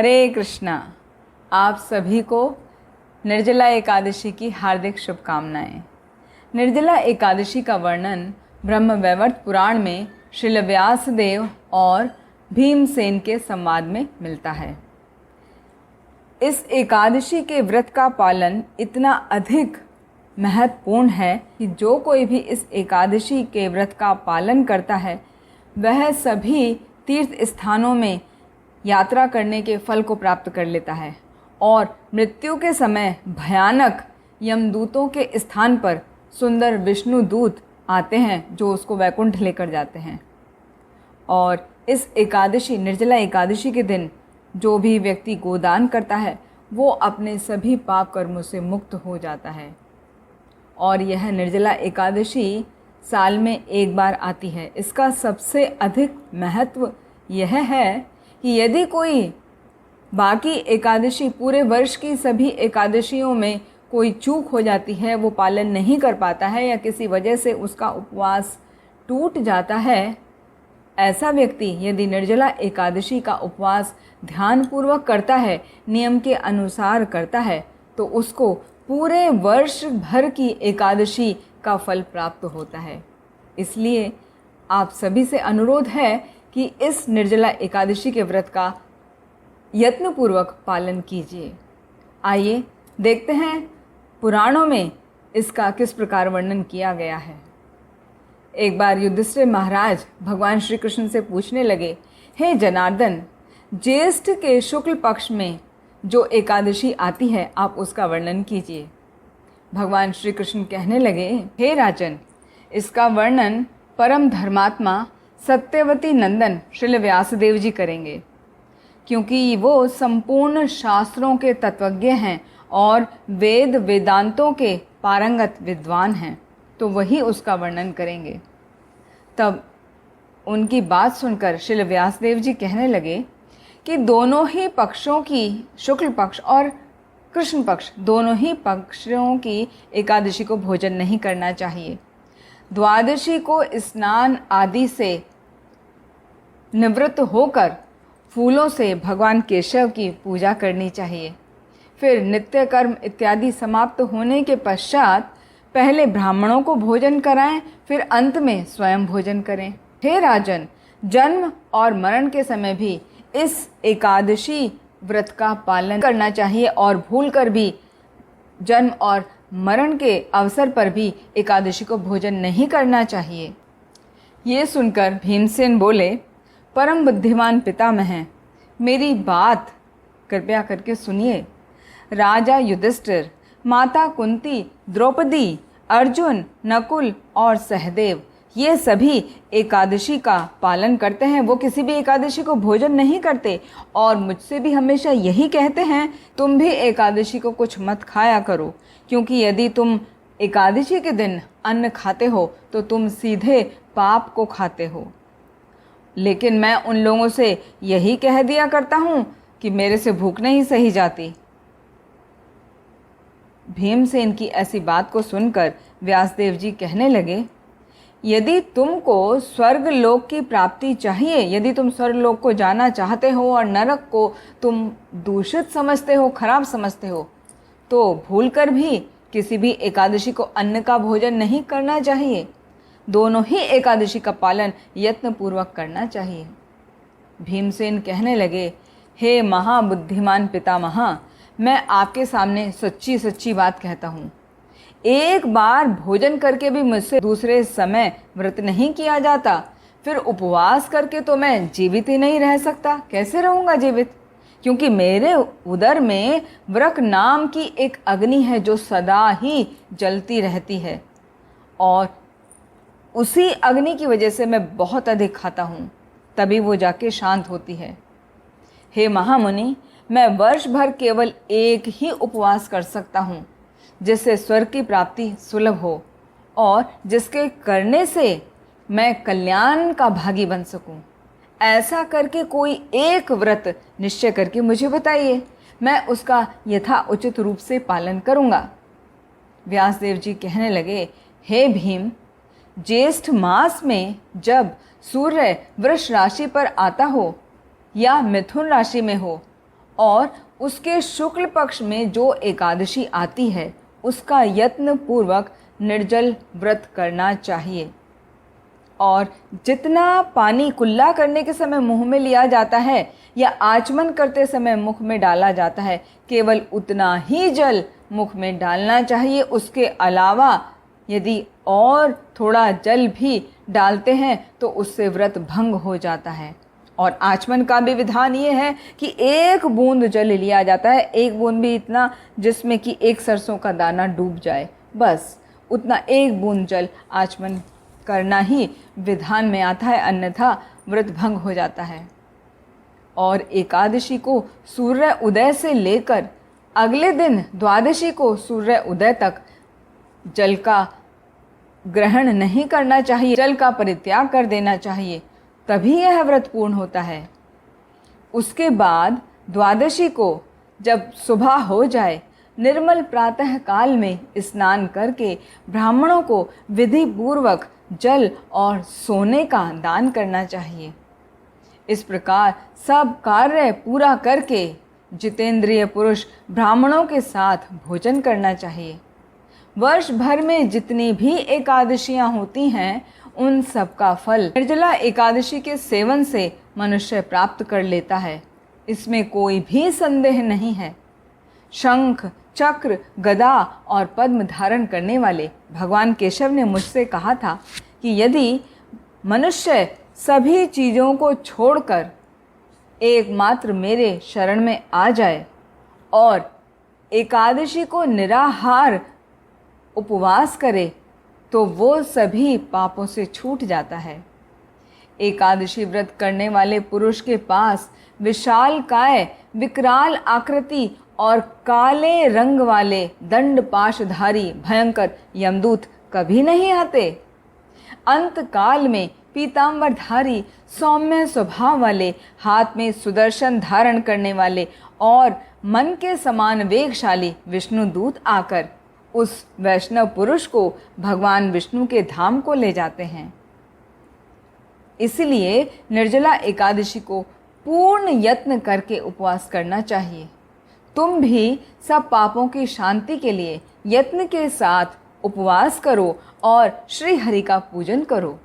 हरे कृष्णा। आप सभी को निर्जला एकादशी की हार्दिक शुभकामनाएं। निर्जला एकादशी का वर्णन ब्रह्मवैवर्त पुराण में श्रील व्यासदेव और भीमसेन के संवाद में मिलता है। इस एकादशी के व्रत का पालन इतना अधिक महत्वपूर्ण है कि जो कोई भी इस एकादशी के व्रत का पालन करता है वह सभी तीर्थ स्थानों में यात्रा करने के फल को प्राप्त कर लेता है और मृत्यु के समय भयानक यमदूतों के स्थान पर सुंदर विष्णु दूत आते हैं जो उसको वैकुंठ लेकर जाते हैं। और इस एकादशी निर्जला एकादशी के दिन जो भी व्यक्ति गोदान करता है वो अपने सभी पाप कर्मों से मुक्त हो जाता है। और यह निर्जला एकादशी साल में एक बार आती है। इसका सबसे अधिक महत्व यह है कि यदि कोई बाकी एकादशी पूरे वर्ष की सभी एकादशियों में कोई चूक हो जाती है, वो पालन नहीं कर पाता है या किसी वजह से उसका उपवास टूट जाता है, ऐसा व्यक्ति यदि निर्जला एकादशी का उपवास ध्यानपूर्वक करता है, नियम के अनुसार करता है, तो उसको पूरे वर्ष भर की एकादशी का फल प्राप्त होता है। इसलिए आप सभी से अनुरोध है कि इस निर्जला एकादशी के व्रत का यत्नपूर्वक पालन कीजिए। आइए देखते हैं पुराणों में इसका किस प्रकार वर्णन किया गया है। एक बार युधिष्ठिर महाराज भगवान श्री कृष्ण से पूछने लगे, हे जनार्दन, ज्येष्ठ के शुक्ल पक्ष में जो एकादशी आती है आप उसका वर्णन कीजिए। भगवान श्री कृष्ण कहने लगे, हे राजन, इसका वर्णन परम धर्मात्मा सत्यवती नंदन श्रील व्यासदेव जी करेंगे, क्योंकि वो संपूर्ण शास्त्रों के तत्वज्ञ हैं और वेद वेदांतों के पारंगत विद्वान हैं, तो वही उसका वर्णन करेंगे। तब उनकी बात सुनकर श्रील व्यासदेव जी कहने लगे कि दोनों ही पक्षों की, शुक्ल पक्ष और कृष्ण पक्ष, दोनों ही पक्षों की एकादशी को भोजन नहीं करना चाहिए। द्वादशी को स्नान आदि से निवृत्त होकर फूलों से भगवान केशव की पूजा करनी चाहिए। फिर नित्य कर्म इत्यादि समाप्त होने के पश्चात पहले ब्राह्मणों को भोजन कराएं, फिर अंत में स्वयं भोजन करें। हे राजन, जन्म और मरण के समय भी इस एकादशी व्रत का पालन करना चाहिए और भूलकर भी जन्म और मरण के अवसर पर भी एकादशी को भोजन नहीं करना चाहिए। ये सुनकर भीमसेन बोले, परम बुद्धिमान पितामह हैं, मेरी बात कृपया करके सुनिए। राजा युधिष्ठिर, माता कुंती, द्रौपदी, अर्जुन, नकुल और सहदेव ये सभी एकादशी का पालन करते हैं। वो किसी भी एकादशी को भोजन नहीं करते और मुझसे भी हमेशा यही कहते हैं, तुम भी एकादशी को कुछ मत खाया करो, क्योंकि यदि तुम एकादशी के दिन अन्न खाते हो तो तुम सीधे पाप को खाते हो। लेकिन मैं उन लोगों से यही कह दिया करता हूँ कि मेरे से भूख नहीं सही जाती। भीमसेन की ऐसी बात को सुनकर व्यासदेव जी कहने लगे, यदि तुमको स्वर्ग लोक की प्राप्ति चाहिए, यदि तुम स्वर्ग लोक को जाना चाहते हो और नरक को तुम दूषित समझते हो, खराब समझते हो, तो भूलकर भी किसी भी एकादशी को अन्न का भोजन नहीं करना चाहिए। दोनों ही एकादशी का पालन यत्नपूर्वक करना चाहिए। भीमसेन कहने लगे, हे महाबुद्धिमान पितामह, मैं आपके सामने सच्ची सच्ची बात कहता हूँ। एक बार भोजन करके भी मुझसे दूसरे समय व्रत नहीं किया जाता, फिर उपवास करके तो मैं जीवित ही नहीं रह सकता। कैसे रहूँगा जीवित? क्योंकि मेरे उदर में व्रक नाम की एक अग्नि है जो सदा ही जलती रहती है और उसी अग्नि की वजह से मैं बहुत अधिक खाता हूँ, तभी वो जाके शांत होती है। हे महामुनि, मैं वर्ष भर केवल एक ही उपवास कर सकता हूँ जिससे स्वर्ग की प्राप्ति सुलभ हो और जिसके करने से मैं कल्याण का भागी बन सकूं। ऐसा करके कोई एक व्रत निश्चय करके मुझे बताइए, मैं उसका यथा उचित रूप से पालन करूंगा। व्यासदेव जी कहने लगे, हे भीम, ज्येष्ठ मास में जब सूर्य वृष राशि पर आता हो या मिथुन राशि में हो और उसके शुक्ल पक्ष में जो एकादशी आती है उसका यत्न पूर्वक निर्जल व्रत करना चाहिए। और जितना पानी कुल्ला करने के समय मुंह में लिया जाता है या आचमन करते समय मुख में डाला जाता है, केवल उतना ही जल मुख में डालना चाहिए। उसके अलावा यदि और थोड़ा जल भी डालते हैं तो उससे व्रत भंग हो जाता है। और आचमन का भी विधान ये है कि 1 बूंद जल लिया जाता है, 1 बूंद भी इतना जिसमें कि 1 सरसों का दाना डूब जाए, बस उतना 1 बूंद जल आचमन करना ही विधान में आता है, अन्यथा व्रत भंग हो जाता है। और एकादशी को सूर्य उदय से लेकर अगले दिन द्वादशी को सूर्य उदय तक जल का ग्रहण नहीं करना चाहिए, जल का परित्याग कर देना चाहिए, तभी यह व्रत पूर्ण होता है। उसके बाद द्वादशी को जब सुबह हो जाए, निर्मल प्रातः काल में स्नान करके ब्राह्मणों को विधि पूर्वक जल और सोने का दान करना चाहिए। इस प्रकार सब कार्य पूरा करके जितेंद्रिय पुरुष ब्राह्मणों के साथ भोजन करना चाहिए। वर्ष भर में जितनी भी एकादशियां होती हैं उन सब का फल निर्जला एकादशी के सेवन से मनुष्य प्राप्त कर लेता है, इसमें कोई भी संदेह नहीं है। शंख, चक्र, गदा और पद्म धारण करने वाले भगवान केशव ने मुझसे कहा था कि यदि मनुष्य सभी चीज़ों को छोड़कर एकमात्र मेरे शरण में आ जाए और एकादशी को निराहार उपवास करे तो वो सभी पापों से छूट जाता है। एकादशी व्रत करने वाले पुरुष के पास विशाल काय, विकराल आकृति और काले रंग वाले दंड पाशधारी भयंकर यमदूत कभी नहीं आते। अंत काल में पीतांबरधारी सौम्य स्वभाव वाले, हाथ में सुदर्शन धारण करने वाले और मन के समान वेगशाली विष्णुदूत आकर उस वैष्णव पुरुष को भगवान विष्णु के धाम को ले जाते हैं। इसलिए निर्जला एकादशी को पूर्ण यत्न करके उपवास करना चाहिए। तुम भी सब पापों की शांति के लिए यत्न के साथ उपवास करो और श्री हरि का पूजन करो।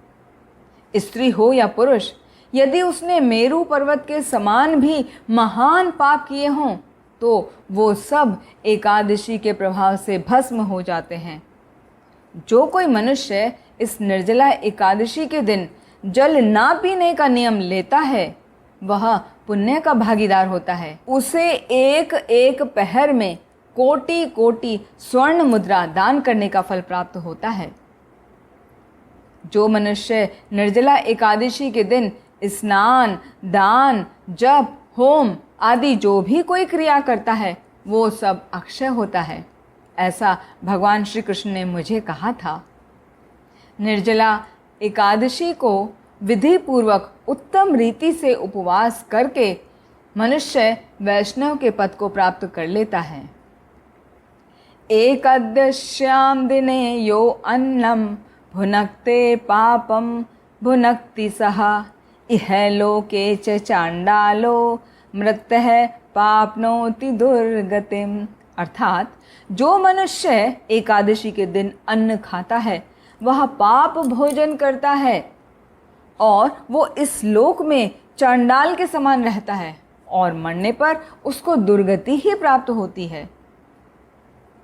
स्त्री हो या पुरुष, यदि उसने मेरू पर्वत के समान भी महान पाप किए हों तो वो सब एकादशी के प्रभाव से भस्म हो जाते हैं। जो कोई मनुष्य इस निर्जला एकादशी के दिन जल ना पीने का नियम लेता है वह पुण्य का भागीदार होता है। उसे एक एक पहर में कोटि कोटि स्वर्ण मुद्रा दान करने का फल प्राप्त होता है। जो मनुष्य निर्जला एकादशी के दिन स्नान, दान, जप, होम आदि जो भी कोई क्रिया करता है वो सब अक्षय होता है, ऐसा भगवान श्री कृष्ण ने मुझे कहा था। निर्जला एकादशी को विधि पूर्वक उत्तम रीति से उपवास करके मनुष्य वैष्णव के पद को प्राप्त कर लेता है। एकादश्याम दिने यो अन्नम भुनक्ते पापम भुनक्ति सहा इह लोके च चांडालो मृत्यः पापनोति दुर्गतिम। अर्थात जो मनुष्य एकादशी के दिन अन्न खाता है वह पाप भोजन करता है और वो इस लोक में चांडाल के समान रहता है और मरने पर उसको दुर्गति ही प्राप्त होती है।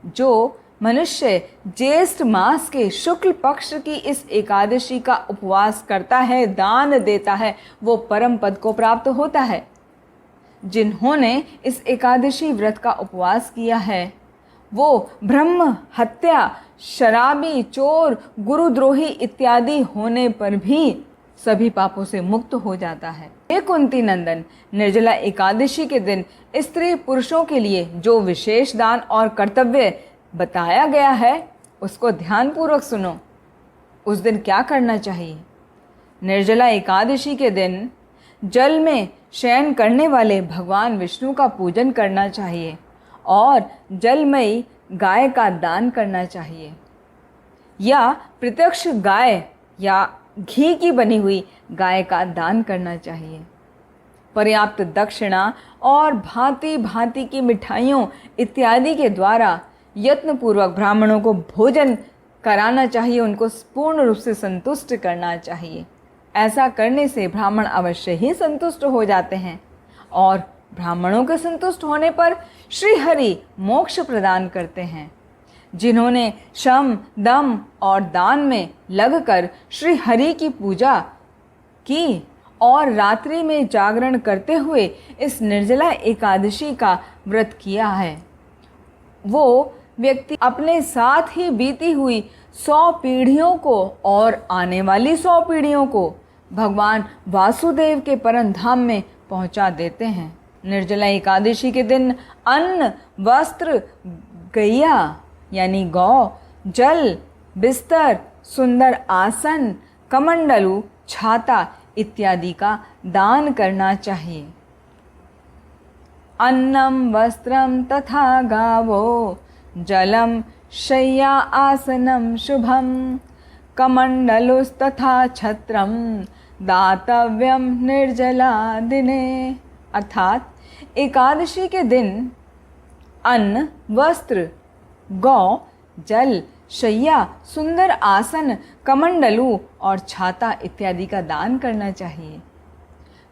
जो मनुष्य ज्येष्ठ मास के शुक्ल पक्ष की इस एकादशी का उपवास करता है, दान देता है, वो परम पद को प्राप्त होता है। जिन्होंने इस एकादशी व्रत का उपवास किया है वो ब्रह्म हत्या, शराबी, चोर, गुरुद्रोही इत्यादि होने पर भी सभी पापों से मुक्त हो जाता है। हे कुंती नंदन, निर्जला एकादशी के दिन स्त्री पुरुषों के लिए जो विशेष दान और कर्तव्य बताया गया है उसको ध्यानपूर्वक सुनो। उस दिन क्या करना चाहिए? निर्जला एकादशी के दिन जल में शयन करने वाले भगवान विष्णु का पूजन करना चाहिए और जलमयी गाय का दान करना चाहिए या प्रत्यक्ष गाय या घी की बनी हुई गाय का दान करना चाहिए। पर्याप्त दक्षिणा और भांति भांति की मिठाइयों इत्यादि के द्वारा यत्नपूर्वक ब्राह्मणों को भोजन कराना चाहिए, उनको पूर्ण रूप से संतुष्ट करना चाहिए। ऐसा करने से ब्राह्मण अवश्य ही संतुष्ट हो जाते हैं और ब्राह्मणों के संतुष्ट होने पर श्री हरि मोक्ष प्रदान करते हैं। जिन्होंने शम, दम और दान में लगकर श्री हरि की पूजा की और रात्रि में जागरण करते हुए इस निर्जला एकादशी का व्रत किया है, वो व्यक्ति अपने साथ ही बीती हुई 100 पीढ़ियों को और आने वाली 100 पीढ़ियों को भगवान वासुदेव के परम धाम में पहुंचा देते हैं। निर्जला एकादशी के दिन अन्न, वस्त्र, गैया यानी गौ, जल, बिस्तर, सुंदर आसन, कमंडलू, छाता इत्यादि का दान करना चाहिए। अन्नम वस्त्रम तथा गावो जलम शय्या आसनम शुभम कमंडलुस्तथा छत्रम दातव्यम निर्जला दिने। अर्थात एकादशी के दिन अन्न, वस्त्र, गौ, जल, शय्या, सुंदर आसन, कमंडलू और छाता इत्यादि का दान करना चाहिए।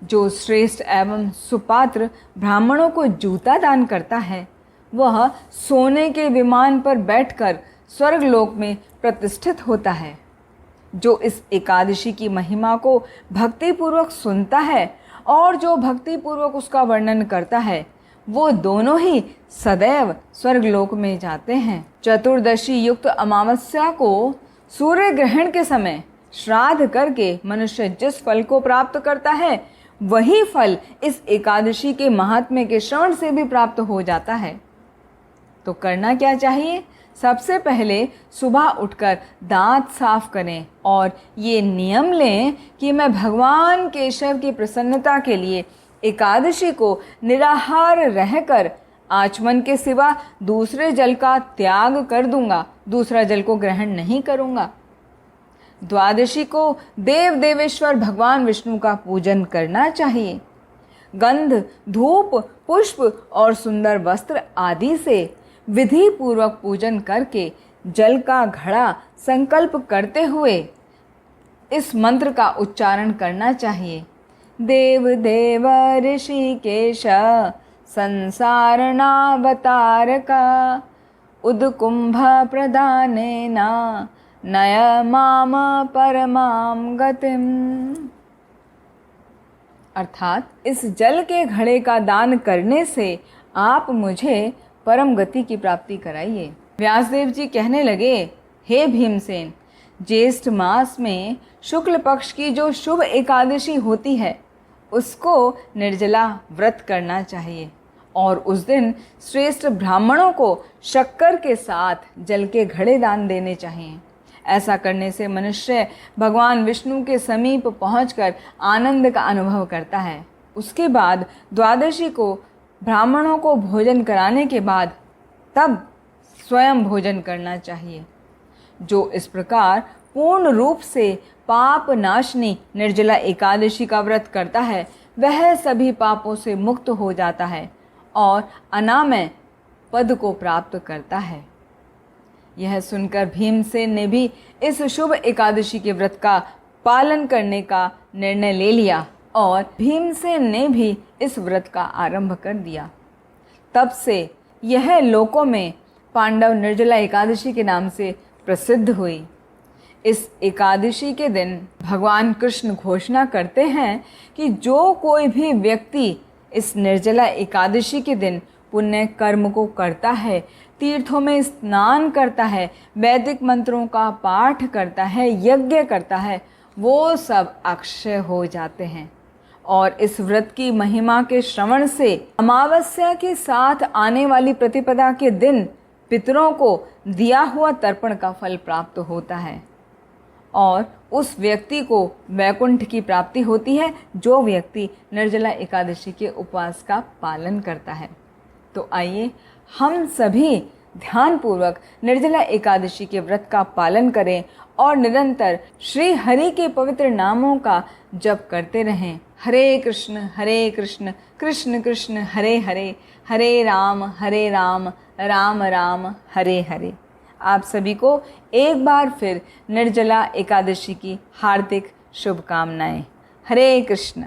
जो श्रेष्ठ एवं सुपात्र ब्राह्मणों को जूता दान करता है, वह सोने के विमान पर बैठकर स्वर्गलोक में प्रतिष्ठित होता है। जो इस एकादशी की महिमा को भक्तिपूर्वक सुनता है और जो भक्तिपूर्वक उसका वर्णन करता है, वो दोनों ही सदैव स्वर्गलोक में जाते हैं। चतुर्दशी युक्त अमावस्या को सूर्य ग्रहण के समय श्राद्ध करके मनुष्य जिस फल को प्राप्त करता है, वही फल इस एकादशी के महात्म्य के श्रवण से भी प्राप्त हो जाता है। तो करना क्या चाहिए? सबसे पहले सुबह उठकर दांत साफ करें और ये नियम लें कि मैं भगवान केशव की प्रसन्नता के लिए एकादशी को निराहार रहकर आचमन के सिवा दूसरे जल का त्याग कर दूंगा, दूसरा जल को ग्रहण नहीं करूंगा। द्वादशी को देव देवेश्वर भगवान विष्णु का पूजन करना चाहिए। गंध, धूप, पुष्प और सुंदर वस्त्र आदि से विधि पूर्वक पूजन करके जल का घड़ा संकल्प करते हुए इस मंत्र का उच्चारण करना चाहिए। देव देव ऋषिकेश संसारणावतारका उद्कुंभ प्रदानेन नय माम परमाम गतिम। अर्थात इस जल के घड़े का दान करने से आप मुझे परम गति की प्राप्ति कराइए। व्यासदेव जी कहने लगे, हे भीमसेन, ज्येष्ठ मास में शुक्ल पक्ष की जो शुभ एकादशी होती है, उसको निर्जला व्रत करना चाहिए और उस दिन श्रेष्ठ ब्राह्मणों को शक्कर के साथ जल के घड़े दान देने चाहिए। ऐसा करने से मनुष्य भगवान विष्णु के समीप पहुंचकर आनंद का अनुभव करता है। उसके बाद द्वादशी को ब्राह्मणों को भोजन कराने के बाद तब स्वयं भोजन करना चाहिए। जो इस प्रकार पूर्ण रूप से पाप नाशनी निर्जला एकादशी का व्रत करता है, वह सभी पापों से मुक्त हो जाता है और अनामय पद को प्राप्त करता है। यह सुनकर भीमसेन ने भी इस शुभ एकादशी के व्रत का पालन करने का निर्णय ले लिया और भीमसेन ने भी इस व्रत का आरंभ कर दिया। तब से यह लोकों में पांडव निर्जला एकादशी के नाम से प्रसिद्ध हुई। इस एकादशी के दिन भगवान कृष्ण घोषणा करते हैं कि जो कोई भी व्यक्ति इस निर्जला एकादशी के दिन पुण्य कर्म को करता है, तीर्थों में स्नान करता है, वैदिक मंत्रों का पाठ करता है, यज्ञ करता है, वो सब अक्षय हो जाते हैं। और इस व्रत की महिमा के श्रवण से अमावस्या के साथ आने वाली प्रतिपदा के दिन पितरों को दिया हुआ तर्पण का फल प्राप्त होता है और उस व्यक्ति को वैकुंठ की प्राप्ति होती है, जो व्यक्ति निर्जला एकादशी के उपवास का पालन करता है। तो आइए हम सभी ध्यानपूर्वक निर्जला एकादशी के व्रत का पालन करें और निरंतर श्री हरि के पवित्र नामों का जप करते रहें। हरे कृष्ण कृष्ण कृष्ण हरे हरे, हरे राम राम राम हरे हरे। आप सभी को एक बार फिर निर्जला एकादशी की हार्दिक शुभकामनाएं। हरे कृष्ण।